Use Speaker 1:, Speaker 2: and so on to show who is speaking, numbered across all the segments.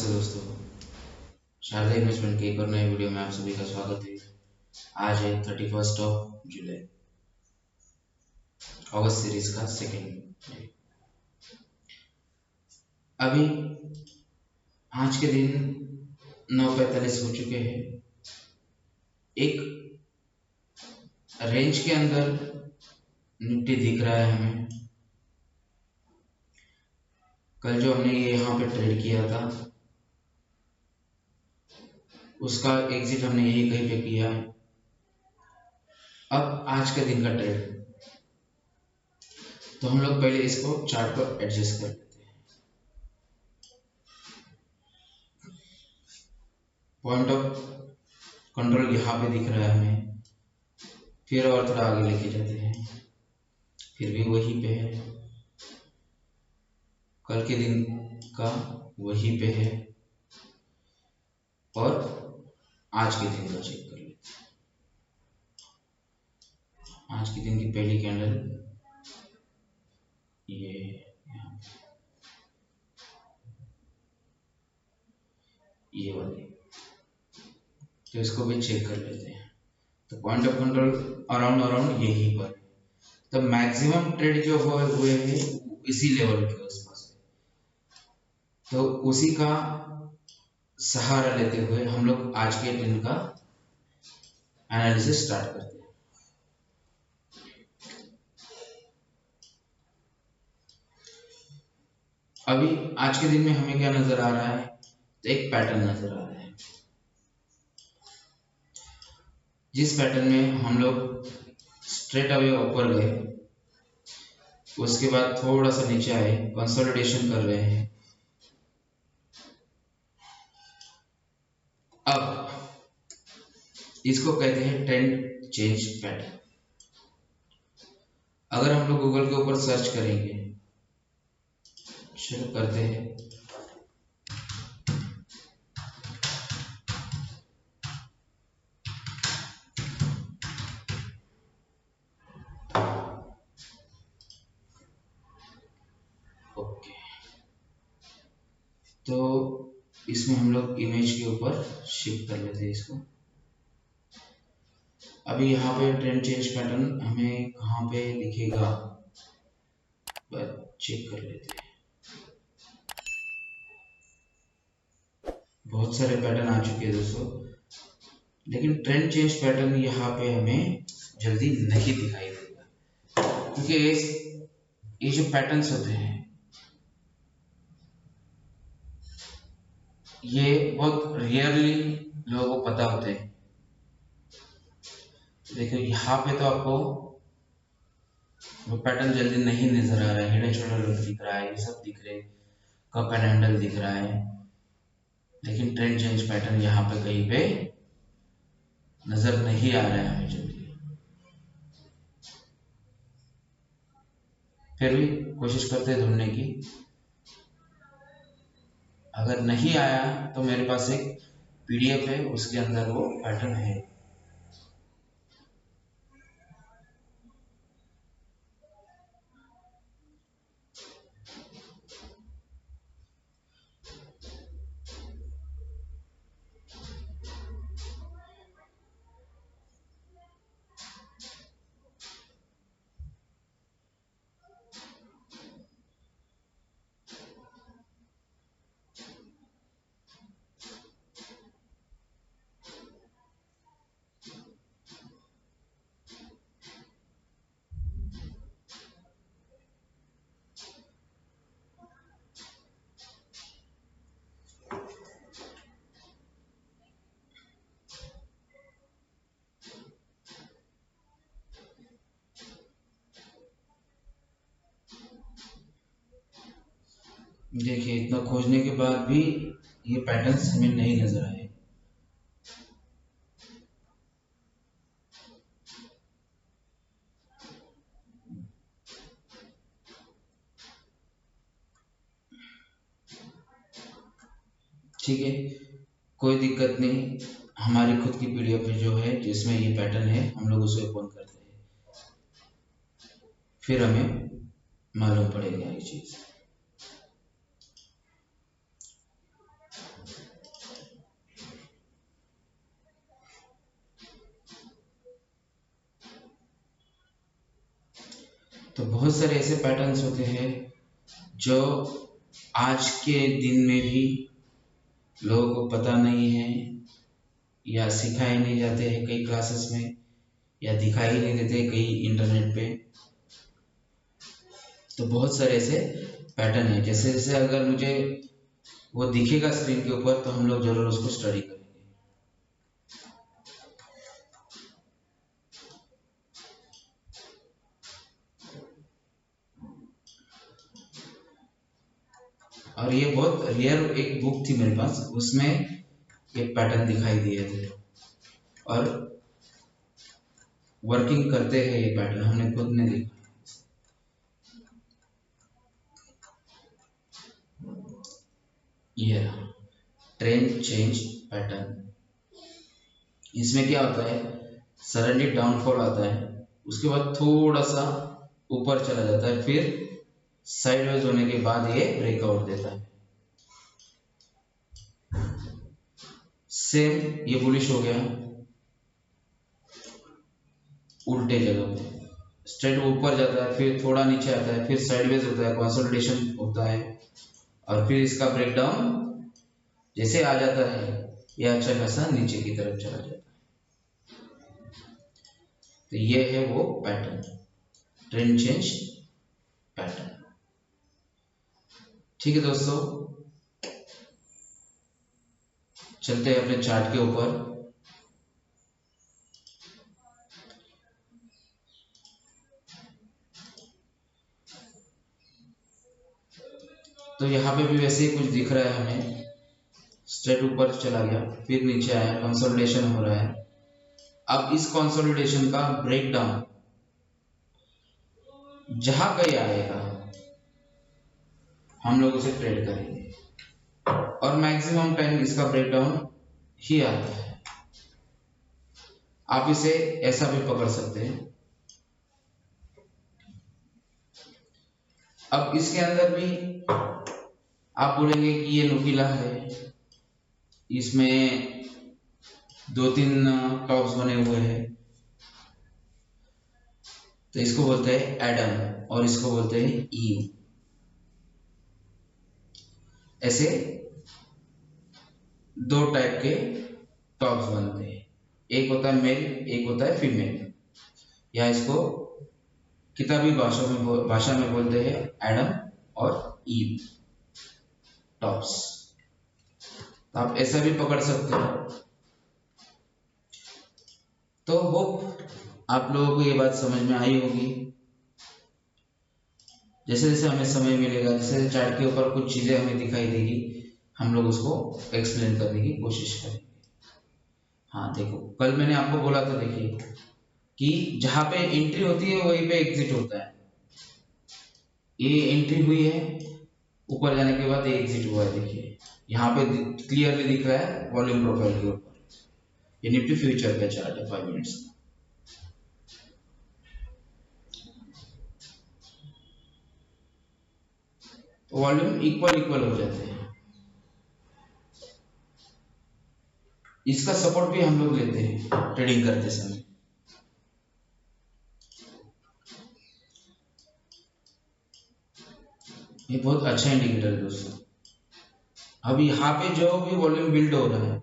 Speaker 1: नमस्ते दोस्तों, शारदा इन्वेस्टमेंट के एक और नए वीडियो में आप सभी का स्वागत है। आज है 31 ऑफ जुलाई, अगस्त सीरीज का सेकेंड। अभी आज के दिन 9:45 हो चुके हैं। एक रेंज के अंदर निफ्टी दिख रहा है हमें। कल जो हमने ये यहाँ पे ट्रेड किया था उसका एग्जिट हमने यही कहीं पे किया। अब आज के दिन का ट्रेड, तो हम लोग पहले इसको चार्ट पर एडजस्ट कर लेते हैं। पॉइंट ऑफ कंट्रोल यहाँ पे दिख रहा है हमें, फिर और थोड़ा आगे लेके जाते हैं, फिर भी वहीं पे है। कल के दिन का वहीं पे है और आज के दिन का चेक कर लेते हैं। आज के दिन की पहली कैंडल ये यहाँ ये वाली, तो इसको भी चेक कर लेते हैं। तो पॉइंट ऑफ कंट्रोल अराउंड यहीं पर, तो मैक्सिमम ट्रेड जो हुए हैं इसी लेवल के आसपास है। तो उसी का सहारा लेते हुए हम लोग आज के दिन का एनालिसिस स्टार्ट करते हैं। अभी आज के दिन में हमें क्या नजर आ रहा है, तो एक पैटर्न नजर आ रहा है। जिस पैटर्न में हम लोग स्ट्रेट अवे ऊपर गए, उसके बाद थोड़ा सा नीचे आए, कंसोलिडेशन कर रहे हैं। अब इसको कहते हैं ट्रेंड चेंज पैटर्न। अगर हम लोग गूगल के ऊपर सर्च करेंगे, शुरू करते हैं। ओके, तो इसमें हम लोग इमेज के ऊपर शिफ्ट कर लेते हैं इसको। अभी यहाँ पे ट्रेंड चेंज पैटर्न हमें कहाँ पे दिखेगा, चेक कर लेते हैं। बहुत सारे पैटर्न आ चुके हैं दोस्तों, लेकिन ट्रेंड चेंज पैटर्न यहाँ पे हमें जल्दी नहीं दिखाई देगा, क्योंकि ये जो पैटर्न्स होते हैं ये बहुत रियरली लोगों को पता होते हैं। देखो यहाँ पे तो आपको वो पैटर्न जल्दी नहीं नजर आ रहा है। हेड एंड शोल्डर दिख रहा है, ये सब दिख रहे, कप एंड हैंडल दिख रहा है, लेकिन ट्रेंड चेंज पैटर्न यहाँ पे कहीं पे नजर नहीं आ रहा है हमें जल्दी। फिर भी कोशिश करते हैं ढूंढने की। अगर नहीं आया तो मेरे पास एक पीडीएफ है, उसके अंदर वो पैटर्न है। देखिए इतना खोजने के बाद भी ये पैटर्न्स हमें नहीं नजर आए। ठीक है, कोई दिक्कत नहीं। हमारी खुद की पीडीएफ जो है जिसमें ये पैटर्न है, हम लोग उसे ओपन करते हैं, फिर हमें मालूम पड़ेगा ये चीज। तो बहुत सारे ऐसे पैटर्न्स होते हैं जो आज के दिन में भी लोगों को पता नहीं है या सिखाए नहीं जाते हैं कई क्लासेस में, या दिखाई नहीं देते कहीं इंटरनेट पे। तो बहुत सारे ऐसे पैटर्न है, जैसे जैसे अगर मुझे वो दिखेगा स्क्रीन के ऊपर तो हम लोग जरूर उसको स्टडी करेंगे। और ये बहुत रेयर एक बुक थी मेरे पास, उसमें ये पैटर्न दिखाई दिए थे और वर्किंग करते हैं ये पैटर्न, हमने खुद ने देखा। ये ट्रेंड चेंज पैटर्न, इसमें क्या होता है, सडनली डाउनफॉल आता है, उसके बाद थोड़ा सा ऊपर चला जाता है, फिर साइडवेज होने के बाद ये ब्रेकआउट देता है। सेम ये बुलिश हो गया, उल्टे जगह पे स्ट्रेट ऊपर जाता है, फिर थोड़ा नीचे आता है, फिर साइडवेज होता है, कंसोलिडेशन होता है, और फिर इसका ब्रेकडाउन जैसे आ जाता है, ये अच्छा खासा नीचे की तरफ चला जाता है। तो ये है वो पैटर्न, ट्रेंड चेंज पैटर्न। ठीक है दोस्तों, चलते हैं अपने चार्ट के ऊपर। तो यहाँ पे भी वैसे ही कुछ दिख रहा है हमें, स्ट्रेट ऊपर चला गया, फिर नीचे आया, कंसोलिडेशन हो रहा है। अब इस कंसोलिडेशन का ब्रेकडाउन जहां कहीं आएगा हम लोग उसे ट्रेड करेंगे, और मैक्सिमम टाइम इसका ब्रेकडाउन ही आता है। आप इसे ऐसा भी पकड़ सकते हैं। अब इसके अंदर भी आप बोलेंगे कि ये नुकीला है, इसमें दो तीन टॉप्स बने हुए हैं, तो इसको बोलते हैं एडम और इसको बोलते हैं ईव। ऐसे दो टाइप के टॉप्स बनते हैं, एक होता है मेल, एक होता है फीमेल, या इसको किताबी भाषा में बोलते हैं एडम और ईव टॉप्स। तो आप ऐसा भी पकड़ सकते हो। तो होप आप लोगों को ये बात समझ में आई होगी। जैसे जैसे हमें समय मिलेगा, जैसे चार्ट के ऊपर कुछ चीजें हमें दिखाई देगी, हम लोग उसको एक्सप्लेन करने की कोशिश करेंगे। हाँ देखो, कल मैंने आपको बोला था, देखिए कि जहां पे एंट्री होती है वहीं पे एग्जिट होता है। ये एंट्री हुई है, ऊपर जाने के बाद ये एग्जिट हुआ है। देखिए यहाँ पे क्लियरली दिख रहा है वॉल्यूम प्रोफाइल के ऊपर। ये निफ्टी फ्यूचर का चार्ट है 5 मिनट्स का। तो वॉल्यूम इक्वल इक्वल हो जाते हैं। इसका सपोर्ट भी हम लोग लेते हैं ट्रेडिंग करते समय। ये बहुत अच्छा इंडिकेटर है दोस्तों। अब यहाँ पे जो भी वॉल्यूम बिल्ड हो रहा है,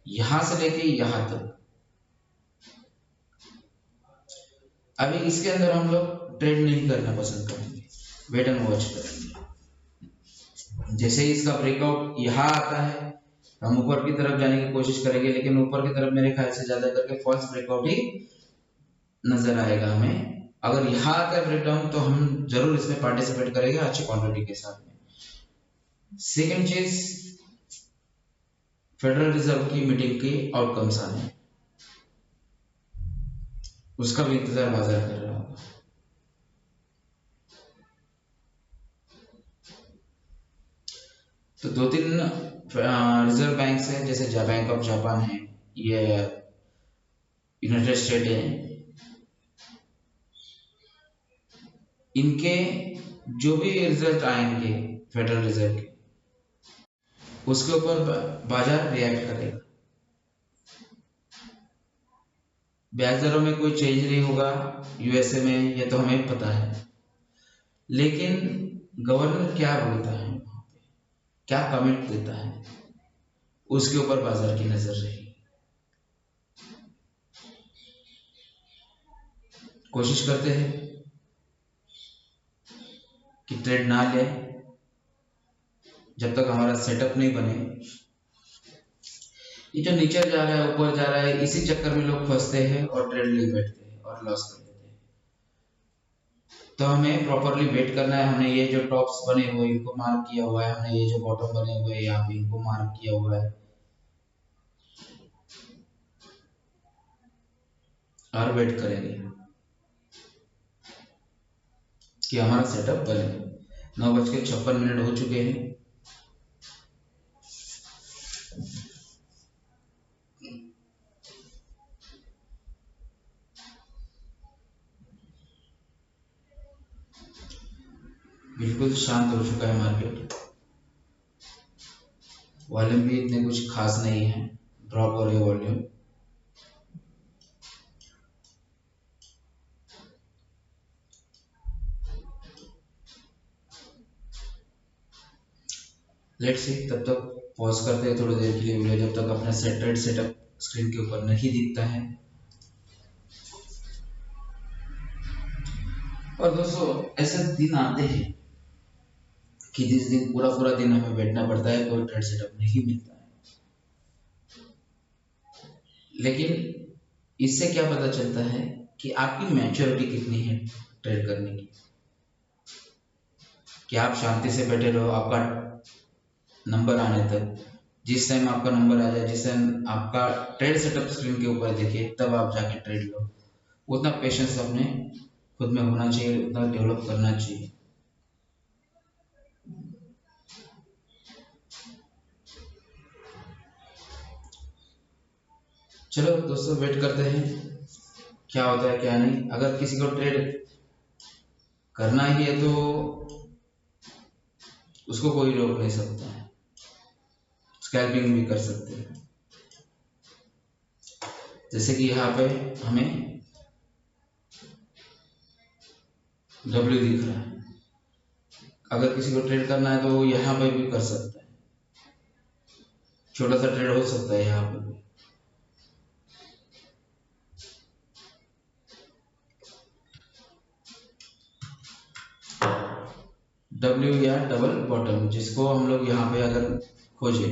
Speaker 1: यहां से लेके यहां तक, अभी इसके अंदर हम लोग ट्रेड नहीं करना पसंद करेंगे, वेट एंड वॉच करेंगे। जैसे ही इसका ब्रेकआउट यहाँ आता है, हम ऊपर की तरफ जाने की कोशिश करेंगे, लेकिन ऊपर की तरफ मेरे ख्याल से ज्यादा करके फॉल्स ब्रेकआउट ही नजर आएगा हमें। अगर यहाँ आता है ब्रेकडाउन तो हम जरूर इसमें पार्टिसिपेट करेंगे अच्छी क्वांटिटी के साथ में। सेकेंड चीज, फेडरल रिजर्व की मीटिंग के आउटकम्स आने, उसका भी इंतजार बाजार कर रहा होगा। तो दो तीन रिजर्व बैंक है, जैसे बैंक ऑफ जापान है, ये यूनाइटेड स्टेट है, इनके जो भी रिजल्ट आएंगे फेडरल रिजर्व के, उसके ऊपर बाजार रिएक्ट करेगा। ब्याज दरों में कोई चेंज नहीं होगा यूएसए में, ये तो हमें पता है। लेकिन गवर्नर क्या बोलता है वहाँ पे, क्या कमिट देता है, उसके ऊपर बाजार की नजर रहेगी। कोशिश करते हैं कि ट्रेड ना ले जब तक हमारा सेटअप नहीं बने। ये जो नीचे जा रहा है ऊपर जा रहा है, इसी चक्कर में लोग फंसते हैं और ट्रेड ले बैठते हैं और लॉस कर देते हैं। तो हमें प्रॉपरली वेट करना है। हमने ये जो टॉप्स बने हुए इनको मार्क किया हुआ है, हमने ये जो बॉटम बने हुए हैं यहाँ पे इनको मार्क किया हुआ है, और वेट करेंगे कि हमारा सेटअप बने। 9:56 हो चुके हैं। बिल्कुल शांत हो चुका है मार्केट। वॉल्यूम भी इतने कुछ खास नहीं है, ड्रॉप हो रही है वॉल्यूम। लेट्स सी, तब तक पॉज करते हैं थोड़ी देर के लिए वीडियो, जब तक अपना सेटअप स्क्रीन के ऊपर नहीं दिखता है। और दोस्तों ऐसे दिन आते हैं कि जिस दिन पूरा पूरा दिन हमें बैठना पड़ता है, कोई ट्रेड सेटअप नहीं मिलता है। लेकिन इससे क्या पता चलता है कि आपकी मैच्योरिटी कितनी है ट्रेड करने की। कि आप शांति से बैठे रहो आपका नंबर आने तक। जिस टाइम आपका नंबर आ जाए, जिस टाइम आपका ट्रेड सेटअप स्क्रीन के ऊपर दिखे, तब आप जाके ट्रेड लो। उतना पेशेंस अपने खुद में होना चाहिए, उतना डेवलप करना चाहिए। चलो दोस्तों, वेट करते हैं क्या होता है क्या नहीं। अगर किसी को ट्रेड करना ही है तो उसको कोई रोक नहीं सकता है, स्कैल्पिंग भी कर सकते हैं। जैसे कि यहाँ पे हमें डब्ल्यू दिख रहा है, अगर किसी को ट्रेड करना है तो वो यहाँ पे भी कर सकता है, छोटा सा ट्रेड हो सकता है यहाँ पे भी। डब्ल्यू या डबल बॉटम, जिसको हम लोग यहाँ पे अगर खोजे,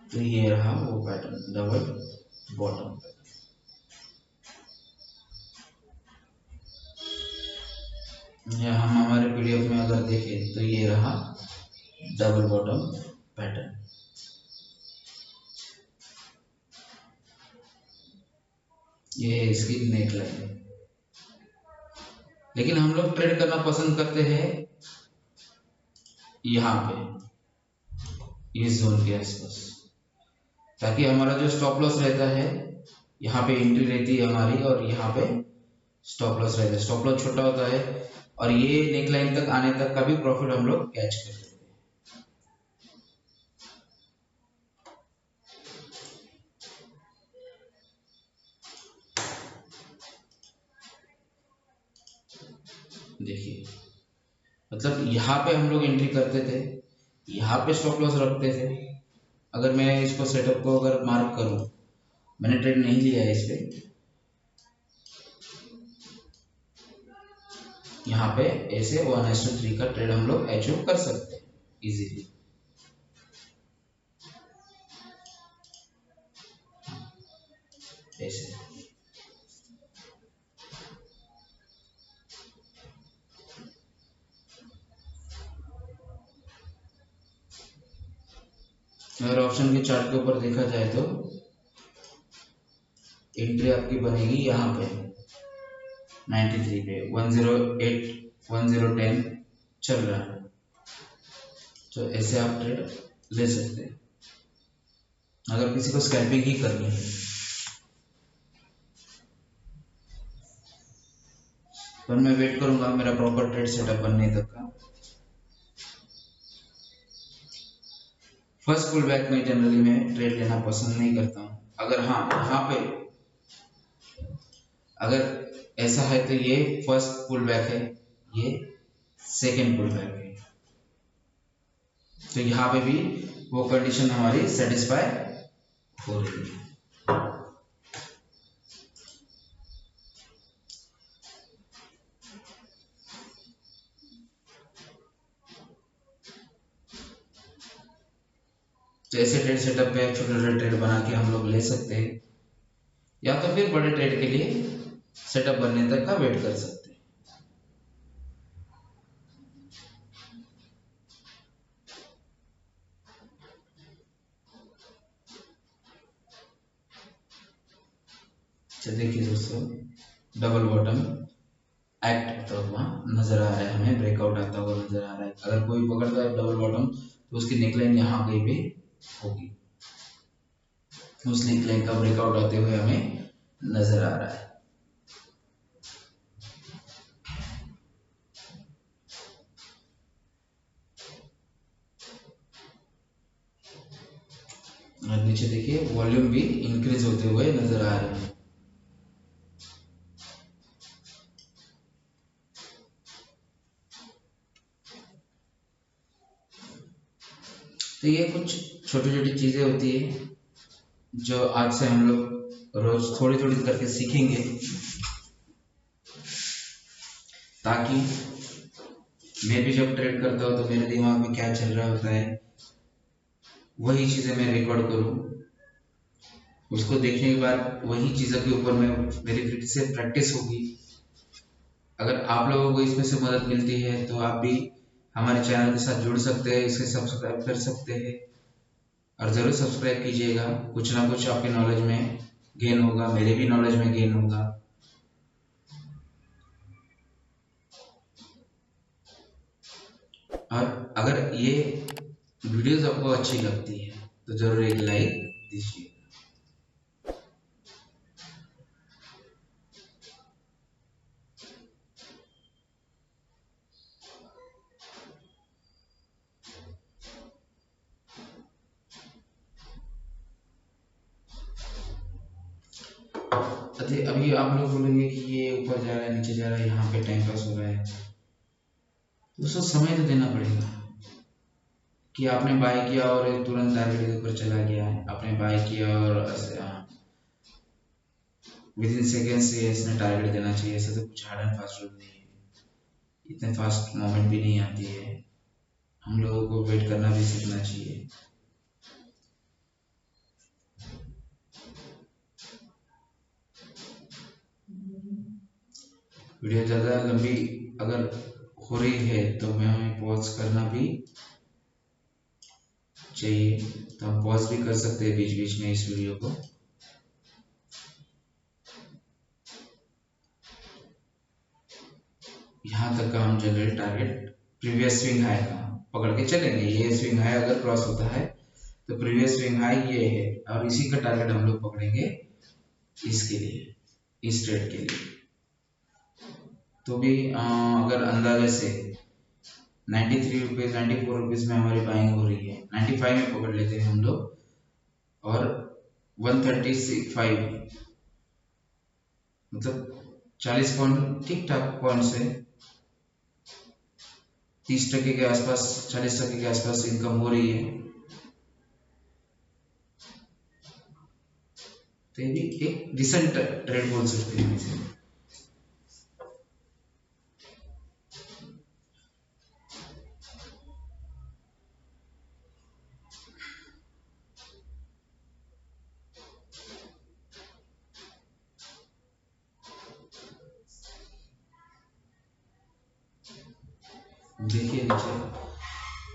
Speaker 1: तो ये रहा वो पैटर्न, डबल बॉटम। या हम हमारे पीडीएफ में अगर देखें तो ये रहा डबल बॉटम पैटर्न। ये है इसकी नेक लाइन। लेकिन हम लोग ट्रेड करना पसंद करते हैं यहाँ पे, इस जोन के आसपास, ताकि हमारा जो स्टॉप लॉस रहता है, यहाँ पे एंट्री रहती है हमारी और यहाँ पे स्टॉप लॉस रहता है। स्टॉप लॉस छोटा होता है और ये नेक लाइन तक आने तक का भी प्रॉफिट हम लोग कैच कर लेते हैं। देखिए, मतलब यहाँ पे हम लोग एंट्री करते थे, यहाँ पे स्टॉप लॉस रखते थे। अगर मैं इसको सेटअप को अगर मार्क करूं, मैंने ट्रेड नहीं लिया है इस पे, यहाँ पे ऐसे 1:3 का ट्रेड हम लोग अचीव कर सकते हैं इजीली। ऐसे अगर ऑप्शन के चार्ट के ऊपर देखा जाए तो एंट्री आपकी बनेगी यहाँ पे 93 पे, 108 1010 चल रहा है, तो ऐसे आप ट्रेड ले सकते हैं अगर किसी को स्कैल्पिंग ही करनी है। पर मैं वेट करूंगा मेरा प्रॉपर ट्रेड सेटअप बनने तक का। फर्स्ट पुल बैक में जनरली मैं ट्रेड लेना पसंद नहीं करता हूँ। अगर हाँ यहाँ पे अगर ऐसा है तो ये फर्स्ट पुल बैक है, ये सेकेंड पुल बैक है, तो यहाँ पे भी वो कंडीशन हमारी सेटिस्फाई हो रही है। तो ऐसे ट्रेड सेटअप पे छोटे छोटे ट्रेड बना के हम लोग ले सकते हैं, या तो फिर बड़े ट्रेड के लिए सेटअप बनने तक का वेट कर सकते हैं। देखिए दोस्तों, डबल बॉटम एक्ट तो वहाँ नजर आ रहा है, हमें ब्रेकआउट आता हुआ नजर आ रहा है। अगर कोई पकड़ता है डबल बॉटम तो उसकी नेकलाइन यहाँ कहीं पे होगी, उस नेकलाइन का ब्रेकआउट आते हुए हमें नजर आ रहा है। और नीचे देखिए वॉल्यूम भी इंक्रीज होते हुए नजर आ रहे हैं। तो ये कुछ छोटी छोटी चीजें होती है जो आज से हम लोग रोज थोड़ी थोड़ी करके सीखेंगे, ताकि मैं भी जब ट्रेड करता हूँ तो मेरे दिमाग में क्या चल रहा होता है वही चीजें मैं रिकॉर्ड करूँ, उसको देखने के बाद वही चीजों के ऊपर मैं मेरी फिर से प्रैक्टिस होगी। अगर आप लोगों को इसमें से मदद मिलती है तो आप भी हमारे चैनल के साथ जुड़ सकते हैं, इसे सब्सक्राइब कर सकते हैं, और ज़रूर सब्सक्राइब कीजिएगा। कुछ ना कुछ आपके नॉलेज में गेन होगा, मेरे भी नॉलेज में गेन होगा। और अगर ये वीडियोस आपको अच्छी लगती है तो ज़रूर एक लाइक दीजिए। अभी आप लोग बोलेंगे कि ये ऊपर जा रहा है नीचे जा रहा है, यहाँ पे टाइम पास हो रहा है, तो उसको समय तो देना पड़ेगा कि आपने बाय किया और तुरंत टारगेट के ऊपर चला गया है, आपने बाय किया और विद इन सेकेंड से इसने टारगेट देना चाहिए। ऐसा तो कुछ हार्ड एंड फास्ट रूल नहीं है, इतने फास्ट मोमेंट भी नहीं आती है, हम लोगों को वेट करना भी सीखना चाहिए। वीडियो ज़्यादा लंबी अगर हो रही है तो मैं हमें पॉज करना भी चाहिए, तो हम पॉज भी कर सकते हैं बीच बीच में इस वीडियो को। यहाँ तक का हम general target previous swing high का पकड़ के चलेंगे। ये स्विंग हाई अगर क्रॉस होता है तो प्रीवियस स्विंग हाई ये है, और इसी का टारगेट हम लोग पकड़ेंगे इसके लिए, इस ट्रेड के लिए। तो भी अगर अंदाजे से 93 रुपीज़ 94 रुपीज़ में हमारी बाइंग हो रही है, 95 में पकड़ लेते हैं हम लोग, और 135 मतलब 40 पॉइंट ठीक ठाक पॉइंट से 30% के आसपास 40% के आसपास इनकम हो रही है। तो ये भी एक डिसेंट ट्रेड बोल सकते हैं इसे। देखिए नीचे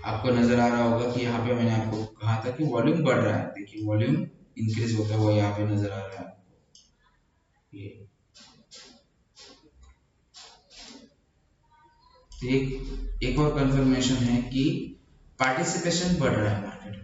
Speaker 1: आपको नजर आ रहा होगा कि यहाँ पे मैंने आपको कहा था कि वॉल्यूम बढ़ रहा है, देखिए वॉल्यूम इंक्रीज होता हुआ यहाँ पे नजर आ रहा है ये। एक और कंफर्मेशन है कि पार्टिसिपेशन बढ़ रहा है मार्केट में।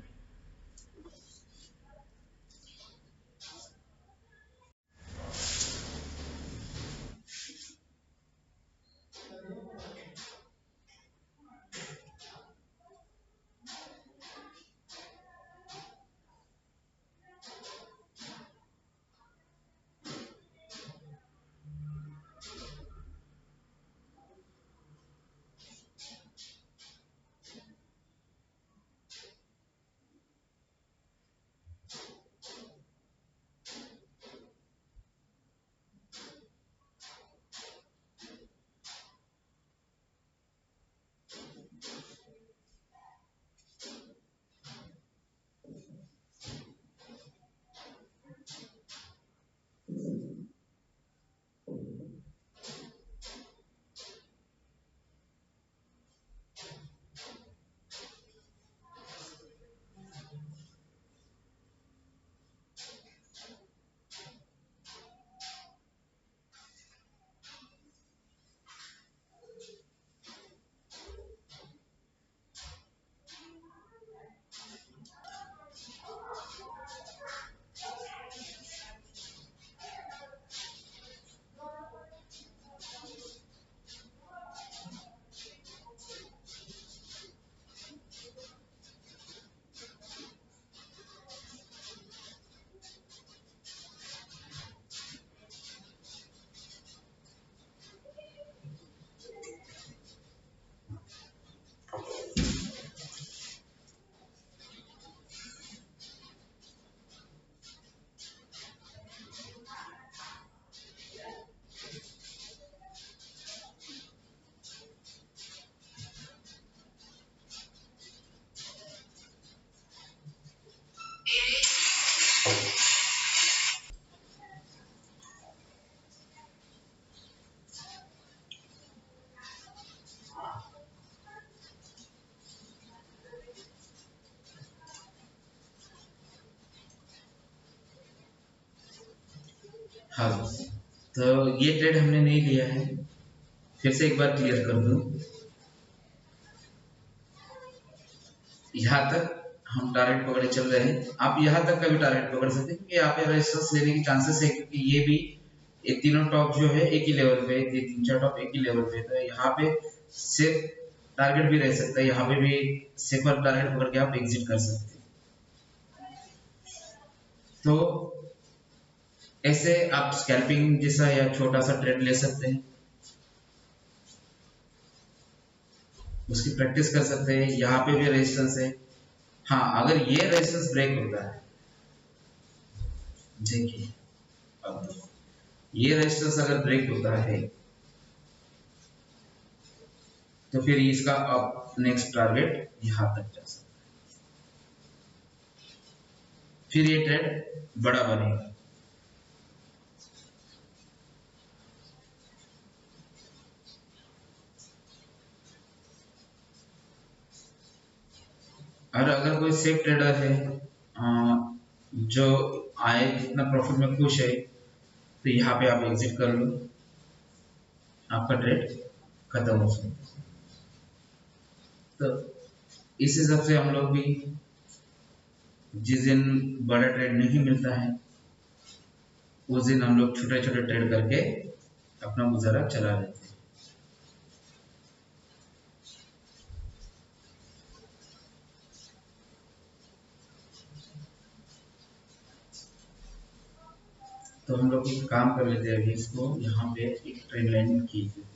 Speaker 1: हाँ, तो ये ट्रेड हमने नहीं लिया है। फिर से एक बार क्लियर कर दूं, यहाँ तक हम टारगेट पकड़े चल रहे हैं। आप यहाँ तक का भी टारगेट पकड़ सकते हैं, क्योंकि यहाँ पे रेजिस्टेंस लेने की चांसेस है, क्योंकि ये भी ये तीनों टॉप जो है एक ही लेवल पे, ये तीन चार टॉप एक ही लेवल पे, तो यहाँ पे सेफ टारगेट भी रह सकता है, यहाँ पे भी सेफर टारगेट पकड़ के आप एग्जिट कर सकते हैं। तो ऐसे आप स्कैल्पिंग जैसा या छोटा सा ट्रेड ले सकते हैं, उसकी प्रैक्टिस कर सकते हैं। यहाँ पे भी रेजिस्टेंस है। हाँ, अगर ये रेजिस्टेंस ब्रेक होता है, देखिए अब ये रेजिस्टेंस अगर ब्रेक होता है, तो फिर इसका आप नेक्स्ट टारगेट यहां तक जा सकते हैं, फिर ये ट्रेड बड़ा बनेगा। और अगर कोई सेफ ट्रेडर है जो आए जितना प्रॉफिट में खुश है, तो यहाँ पे आप एग्जिट कर लो, आपका ट्रेड खत्म हो सकता है। तो इस हिसाब से हम लोग भी जिस दिन बड़ा ट्रेड नहीं मिलता है, उस दिन हम लोग छोटे छोटे ट्रेड करके अपना गुजारा चला लेते हैं। तो हम लोग एक काम कर लेते हैं, अभी इसको यहाँ पे एक ट्रेंड लाइन खींच देते हैं।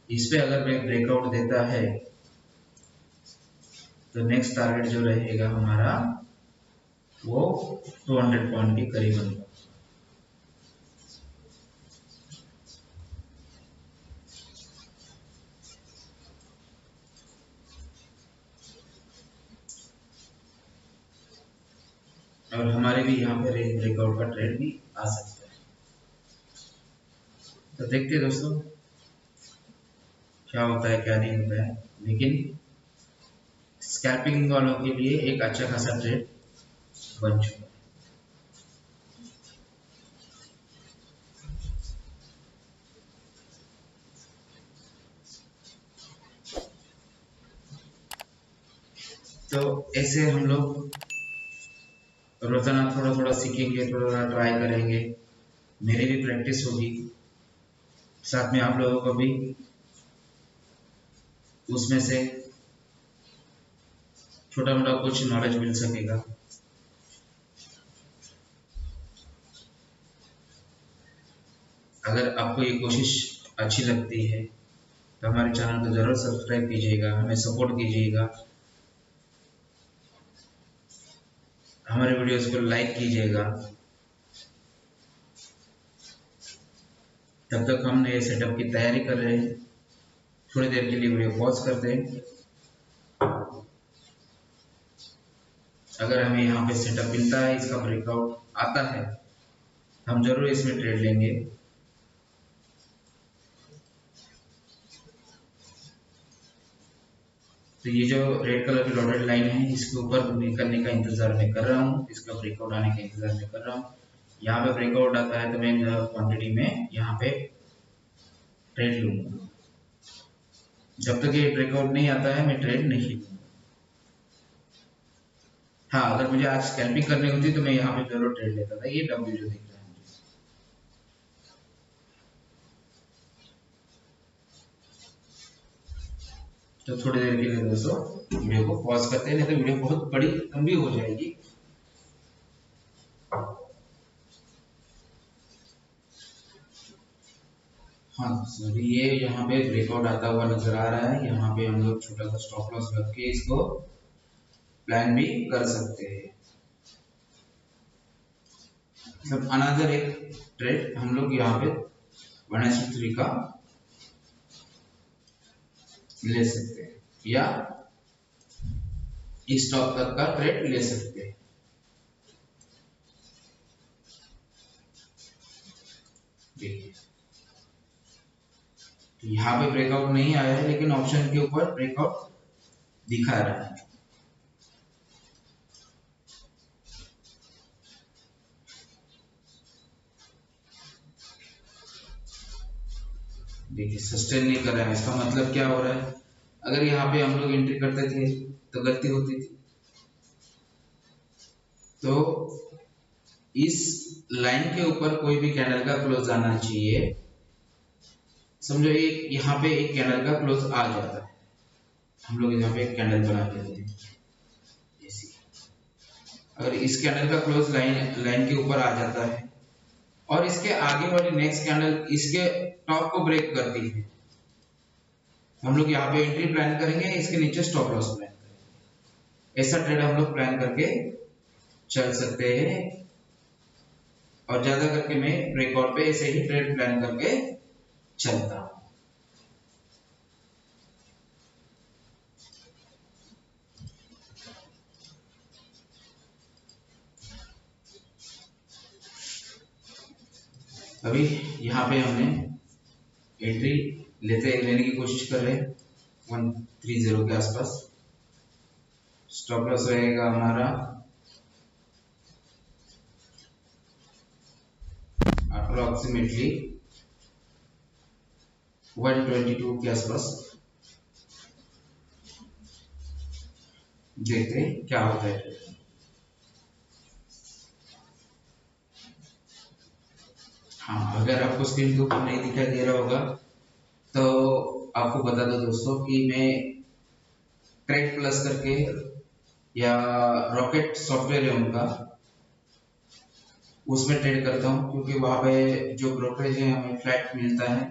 Speaker 1: इस पे अगर ब्रेकआउट देता है, तो नेक्स्ट टारगेट जो रहेगा हमारा वो 200 पॉइंट के करीबन होगा। और हमारे भी यहाँ पे ब्रेकआउट का ट्रेंड भी आ सकता है। तो देखते हैं दोस्तों क्या होता है क्या नहीं होता है, लेकिन स्कैल्पिंग वालों के लिए एक अच्छा खासा ट्रेड बन चुका है। तो ऐसे हम लोग रोजाना थोड़ा थोड़ा सीखेंगे, थोड़ा थोड़ा ट्राई करेंगे, मेरी भी प्रैक्टिस होगी, साथ में आप लोगों को भी उसमें से छोटा मोटा कुछ नॉलेज मिल सकेगा। अगर आपको ये कोशिश अच्छी लगती है, तो हमारे चैनल को जरूर सब्सक्राइब कीजिएगा, हमें सपोर्ट कीजिएगा, हमारे वीडियोस को लाइक कीजिएगा। तब तक हम नए सेटअप की तैयारी कर रहे हैं, थोड़ी देर के लिए वीडियो पॉज करते हैं। अगर हमें यहाँ पे सेटअप मिलता है, इसका ब्रेकआउट आता है, हम जरूर इसमें ट्रेड लेंगे। तो ये जो रेड कलर की डॉटेड लाइन है, इसके ऊपर निकलने का इंतजार मैं कर रहा हूँ, इसका ब्रेकआउट आने का इंतजार मैं कर रहा हूँ। यहाँ पे ब्रेकआउट आता है तो मैं क्वांटिटी में यहाँ पे ट्रेड लूंगा। जब तक ये ब्रेकआउट नहीं आता है, मैं ट्रेड नहीं लूंगा। हाँ, अगर मुझे आज स्कैल्पिंग करनी होती तो मैं यहाँ पे जरूर ट्रेड लेता था। ये डब्ल्यू जो दिख रहा है मुझे, तो थोड़ी देर के लिए दोस्तों वीडियो को पॉज करते हैं, नहीं तो वीडियो बहुत बड़ी लंबी हो जाएगी। हाँ सर, ये यहाँ पे ब्रेकआउट आता हुआ नजर आ रहा है। यहाँ पे हम लोग छोटा सा स्टॉप लॉस रख के इसको प्लान भी कर सकते हैं। मतलब अनदर एक ट्रेड हम लोग यहाँ पे 1/3 का ले सकते हैं, या इस स्टॉक तक का ट्रेड ले सकते हैं। देखिए, तो यहाँ पे ब्रेकआउट नहीं आया है, लेकिन ऑप्शन के ऊपर ब्रेकआउट दिखा रहा है। देखिए सस्टेन नहीं कर रहा है, इसका मतलब क्या हो रहा है, अगर यहाँ पे हम लोग एंट्री करते थे तो गलती होती थी। तो इस लाइन के ऊपर कोई भी कैंडल का क्लोज आना चाहिए। समझो एक यहाँ पे एक कैंडल का क्लोज आ जाता है, हम लोग यहाँ पे एक कैंडल बना लेते हैं ऐसी। अगर इस कैंडल का क्लोज लाइन लाइन के ऊपर आ जाता है और इसके आगे वाली नेक्स्ट कैंडल इसके टॉप को ब्रेक करती है, हम लोग यहाँ पे एंट्री प्लान करेंगे, इसके नीचे स्टॉप लॉस प्लान करेंगे। ऐसा ट्रेड हम लोग प्लान करके चल सकते हैं। और ज्यादा करके मैं ब्रेकआउट पे ऐसे ही ट्रेड प्लान करके चलता हूँ। अभी यहाँ पे हमने एंट्री लेने की कोशिश कर रहे हैं 130 के आसपास। स्टॉप लॉस रहेगा हमारा अप्रोक्सीमेटली 122 के आसपास। देखते हैं क्या होता है। हाँ, अगर आपको स्क्रीन के ऊपर नहीं दिखाई दे रहा होगा तो आपको बता दो दोस्तों कि मैं ट्रेड प्लस करके या रॉकेट सॉफ्टवेयर है उनका, उसमें ट्रेड करता हूँ, क्योंकि वहां पे जो ब्रोकरेज है हमें फ्लैट मिलता है।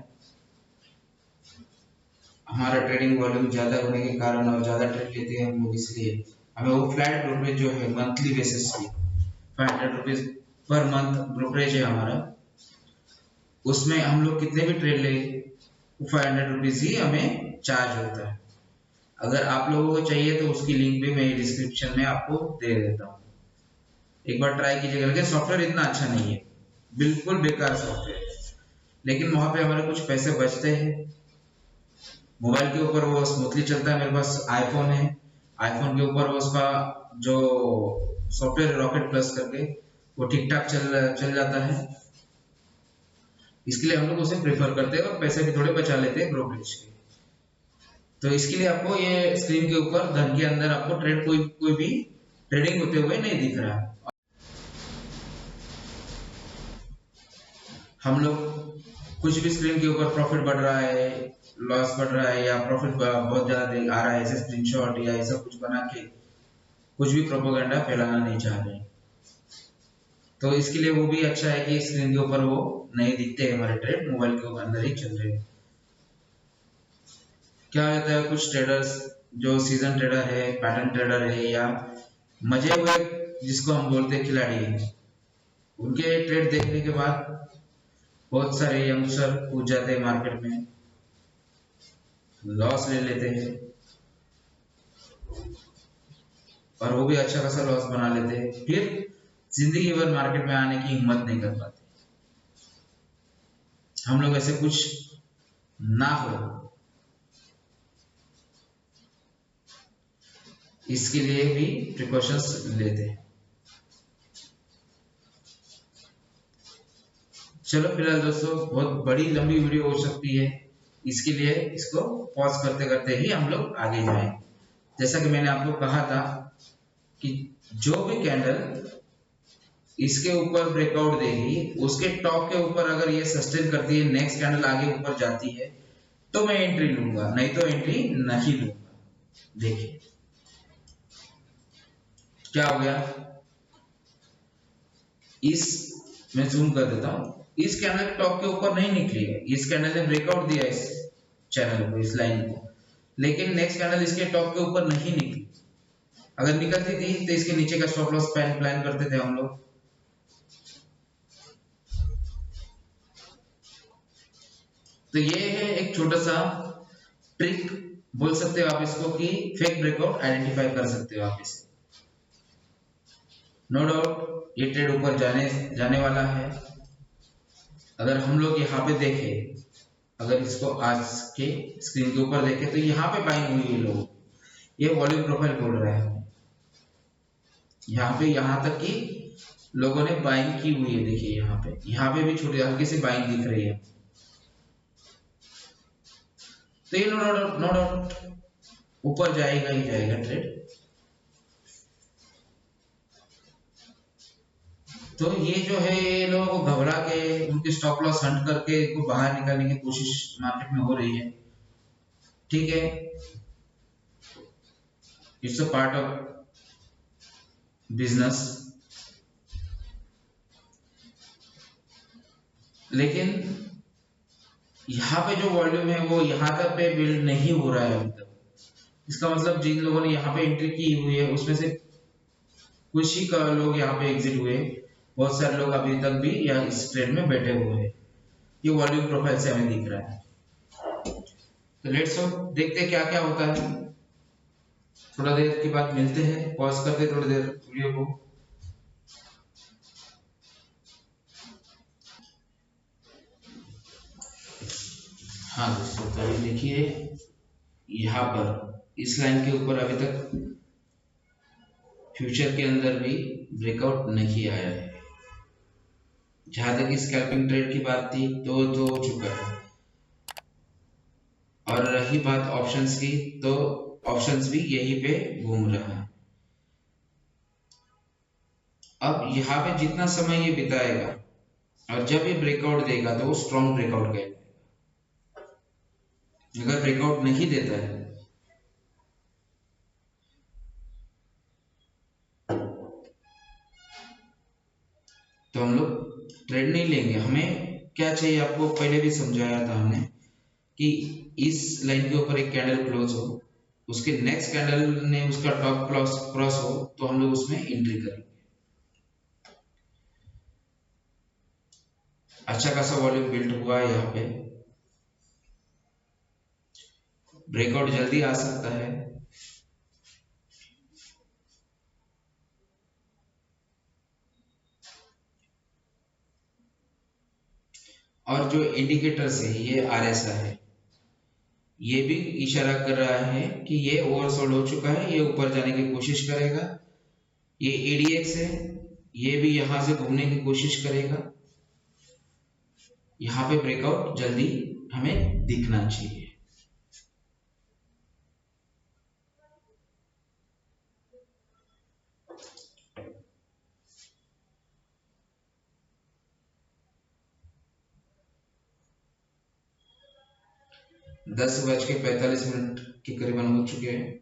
Speaker 1: हमारा ट्रेडिंग वॉल्यूम ज्यादा होने के कारण और ज्यादा ट्रेड लेते हैं हम लोग, इसलिए हमें वो फ्लैट ब्रोकरेज जो है मंथली बेसिस पे 500 रुपीज पर मंथ ब्रोकरेज है हमारा। उसमें हम लोग कितने भी ट्रेड ले वो 500 रुपीज ही हमें चार्ज होता है। अगर आप लोगों को चाहिए तो उसकी लिंक भी मैं डिस्क्रिप्शन में आपको दे देता हूँ, एक बार ट्राई कीजिएगा। लेकिन सॉफ्टवेयर इतना अच्छा नहीं है, बिल्कुल बेकार सॉफ्टवेयर है, लेकिन वहां पे हमारे कुछ पैसे बचते हैं। मोबाइल के ऊपर वो स्मूथली चलता है, मेरे पास आईफोन है, आईफोन के ऊपर वो उसका जो सॉफ्टवेयर रॉकेट प्लस करके वो ठीक ठाक चल जाता है। इसके लिए हम लोग उसे प्रेफर करते हैं और पैसे भी थोड़े बचा लेते हैं ब्रोकरेज के। तो इसके लिए आपको ये स्क्रीन के ऊपर धन के अंदर आपको ट्रेड कोई भी ट्रेडिंग होते हुए नहीं दिख रहा। हम लोग कुछ भी स्क्रीन के ऊपर प्रॉफिट बढ़ रहा है, लॉस बढ़ रहा है, या प्रॉफिट बहुत ज्यादा आ रहा है, ऐसे स्क्रीनशॉट या ऐसा कुछ बना के कुछ भी प्रोपोगंडा फैलाना नहीं चाह रहे। तो इसके लिए वो भी अच्छा है कि स्क्रीन के ऊपर वो नहीं दिखते हैं, हमारे ट्रेड मोबाइल के अंदर ही चल रहे हैं। क्या होता है, कुछ ट्रेडर्स जो सीजन ट्रेडर है, पैटर्न ट्रेडर है, या मजे हुए जिसको हम बोलते हैं खिलाड़ी है, उनके ट्रेड देखने के बाद बहुत सारे यंगस्टर कूद जाते हैं मार्केट में, लॉस ले लेते हैं, और वो भी अच्छा खासा लॉस बना लेते हैं, फिर जिंदगी भर मार्केट में आने की हिम्मत नहीं कर पाते। हम लोग ऐसे कुछ ना हो, इसके लिए भी प्रिकॉशंस लेते हैं। चलो फिलहाल दोस्तों, बहुत बड़ी लंबी वीडियो हो सकती है, इसके लिए इसको पॉज करते करते ही हम लोग आगे जाएं। जैसा कि मैंने आपको कहा था कि जो भी कैंडल इसके ऊपर ब्रेकआउट देगी, उसके टॉप के ऊपर अगर ये सस्टेन करती है, नेक्स्ट कैंडल आगे ऊपर जाती है, तो मैं एंट्री लूंगा, नहीं तो एंट्री नहीं लूंगा। देखिए क्या हो गया, इस मैं जूम कर देता हूं, इस कैंडल टॉप के ऊपर नहीं निकली है, इस कैंडल ने ब्रेकआउट दिया इस चैनल को, इस लाइन को, लेकिन नेक्स्ट कैंडल इसके टॉप के ऊपर नहीं निकली। अगर निकलती थी तो इसके नीचे का स्टॉप लॉस प्लान करते थे हम लोग। तो ये है एक छोटा सा ट्रिक बोल सकते हो आप इसको, कि फेक ब्रेकआउट आइडेंटिफाई कर सकते हो आप इसे। नो डाउट ये ट्रेड ऊपर जाने वाला है। अगर हम लोग यहाँ पे देखें, अगर इसको आज के स्क्रीन के ऊपर देखें, तो यहाँ पे बाइंग हुई है लोग, ये वॉल्यूम प्रोफाइल बोल रहा है यहाँ पे, यहाँ तक कि लोगों ने बाइंग की हुई है। देखिए यहाँ पे भी छोटी हल्की सी बाइंग दिख रही है। तो ये नो डाउट ऊपर जाएगा ही जाएगा ट्रेड। तो ये जो है ये लोगों को घबरा के उनके स्टॉप लॉस हंट करके इनको बाहर निकालने की कोशिश मार्केट में हो रही है। ठीक है, it's a part of business. लेकिन यहाँ पे जो वॉल्यूम है वो यहाँ तक पे बिल्ड नहीं हो रहा है अभी तक। इसका मतलब जिन लोगों ने यहाँ पे एंट्री की हुई है उसमें से कुछ ही लोग यहाँ पे एग्जिट हुए, बहुत सारे लोग अभी तक भी यहाँ इस ट्रेड में बैठे हुए हैं। ये वॉल्यूम प्रोफाइल से हमें दिख रहा है। तो लेट्स होप देखते हैं क्या क्या होता है। थोड़ा देर के बाद मिलते हैं, पॉज करते थोड़ी देर वीडियो को। हाँ दोस्तों, तो ये देखिए यहाँ पर इस लाइन के ऊपर अभी तक फ्यूचर के अंदर भी ब्रेकआउट नहीं आया है। जहां तक स्कैल्पिंग ट्रेड की बात थी तो हो चुका है। और रही बात ऑप्शंस की, तो ऑप्शंस भी यहीं पे घूम रहा है। अब यहाँ पे जितना समय ये बिताएगा और जब ये ब्रेकआउट देगा तो वो स्ट्रॉन्ग ब्रेकआउट कहलाएगा। अगर ब्रेकआउट नहीं देता है तो हम लोग ट्रेड नहीं लेंगे। हमें क्या चाहिए, आपको पहले भी समझाया था हमने कि इस लाइन के ऊपर एक कैंडल क्लोज हो, उसके नेक्स्ट कैंडल ने उसका टॉप क्रॉस हो तो हम लोग उसमें एंट्री करेंगे। अच्छा खासा वॉल्यूम बिल्ड हुआ है यहाँ पे, ब्रेकआउट जल्दी आ सकता है। और जो इंडिकेटर्स है ये आरएसआई है, ये भी इशारा कर रहा है कि ये ओवरसोल्ड हो चुका है, ये ऊपर जाने की कोशिश करेगा। ये एडीएक्स है, ये भी यहां से घूमने की कोशिश करेगा। यहाँ पे ब्रेकआउट जल्दी हमें दिखना चाहिए। दस बज के 45 मिनट के करीबन हो चुके हैं।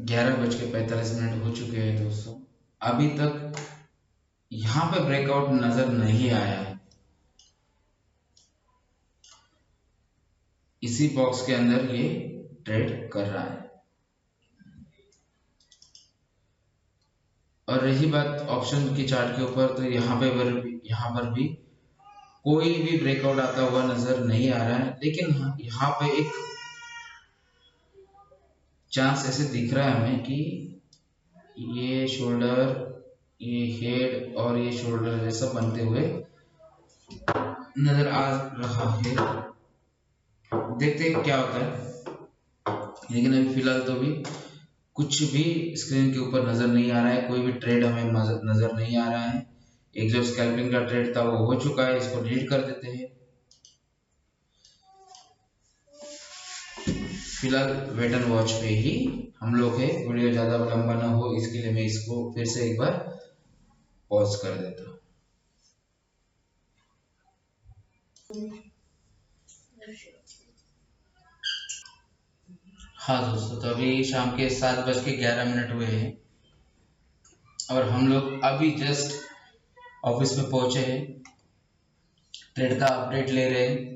Speaker 1: ग्यारह बज के 45 मिनट हो चुके हैं दोस्तों, अभी तक यहाँ पे ब्रेकआउट नजर नहीं आया है। इसी बॉक्स के अंदर ये ट्रेड कर रहा है। और रही बात ऑप्शन की चार्ट के ऊपर, तो यहाँ पर भी कोई भी ब्रेकआउट आता हुआ नजर नहीं आ रहा है, लेकिन यहाँ पे एक चांस ऐसे दिख रहा है हमें कि ये शोल्डर, ये हेड और ये शोल्डर जैसा बनते हुए नजर आ रहा है। देखते हैं क्या होता है, लेकिन अभी फिलहाल तो भी कुछ भी स्क्रीन के ऊपर नजर नहीं आ रहा है, कोई भी ट्रेड हमें नजर नहीं आ रहा है। एक जो स्कैल्पिंग का ट्रेड था वो हो चुका है, इसको डिलीट कर देते हैं। फिलहाल वेट एंड वॉच पे ही हम लोग है, वीडियो ज्यादा लंबा ना हो इसके लिए मैं इसको फिर से एक बार पॉज कर देता हूँ। हाँ दोस्तों, तो अभी शाम के 7:11 हुए हैं और हम लोग अभी जस्ट ऑफिस में पहुंचे हैं, ट्रेड का अपडेट ले रहे हैं।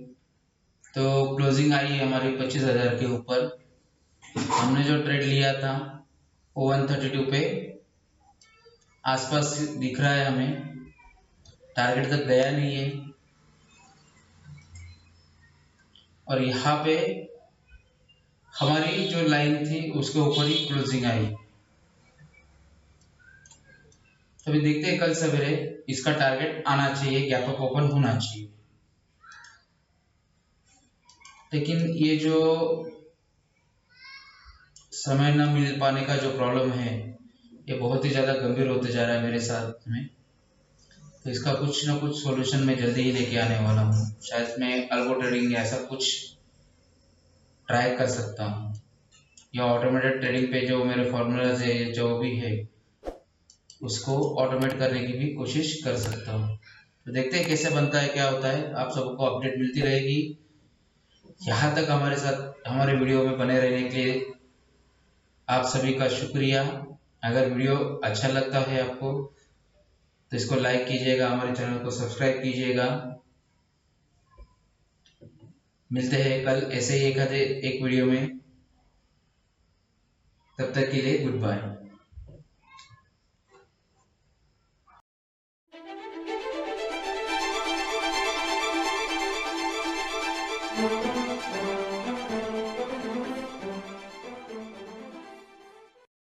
Speaker 1: तो क्लोजिंग आई है हमारी 25,000 के ऊपर। हमने जो ट्रेड लिया था वो 132 पे आसपास दिख रहा है हमें, टारगेट तक गया नहीं है। और यहाँ पे हमारी जो लाइन थी उसके ऊपर ही क्लोजिंग आई। तो अभी देखते हैं, कल सवेरे इसका टारगेट आना चाहिए, गैप अप ओपन होना चाहिए। लेकिन ये जो समय न मिल पाने का जो प्रॉब्लम है, ये बहुत ही ज़्यादा गंभीर होते जा रहा है मेरे साथ में। तो इसका कुछ ना कुछ सॉल्यूशन मैं जल्दी ही लेके आने वाला हूँ। शायद मैं अल्गो ट्रेडिंग या ऐसा कुछ ट्राई कर सकता हूँ, या ऑटोमेटेड ट्रेडिंग पे जो मेरे फॉर्मूलाज है, जो भी है, उसको ऑटोमेट करने की भी कोशिश कर सकता हूँ। तो देखते हैं कैसे बनता है, क्या होता है। आप सबको अपडेट मिलती रहेगी। यहाँ तक हमारे साथ हमारे वीडियो में बने रहने के लिए आप सभी का शुक्रिया। अगर वीडियो अच्छा लगता है आपको तो इसको लाइक कीजिएगा, हमारे चैनल को सब्सक्राइब कीजिएगा। मिलते हैं कल ऐसे ही एक वीडियो में, तब तक के लिए गुड बाय।